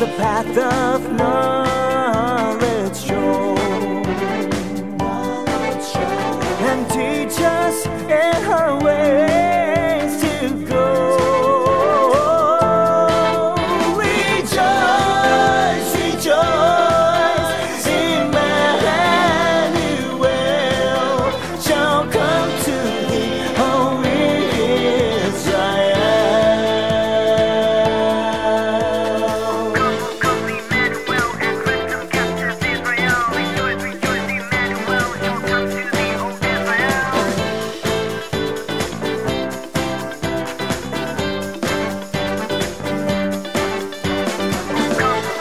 the path of knowledge show, and teach us in her ways to go. Rejoice, rejoice, Emmanuel shall come to thee, O Israel. Come, Emmanuel, and ransom captive Israel. Rejoice, rejoice, Emmanuel shall come to thee, O Israel.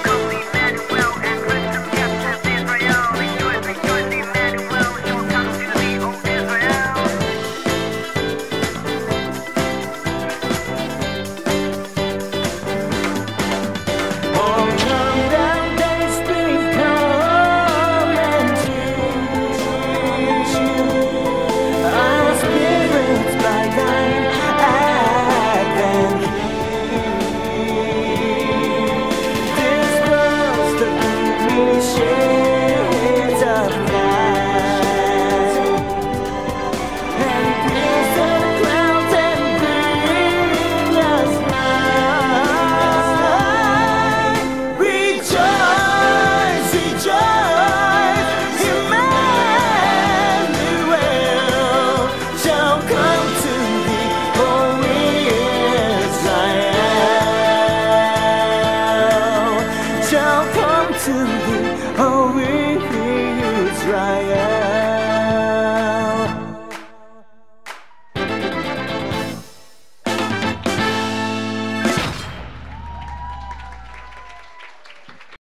Come, Emmanuel, and ransom captive Israel. Rejoice, rejoice, Emmanuel shall come to thee, O Israel. Oh, come down, Day Spirit, come and teach our spirits by thine advent. Disperse the gloomy shades of night, and pierce the clouds and bring us light. Rejoice, rejoice, Emmanuel shall come to thee, O Israel, shall come to thee.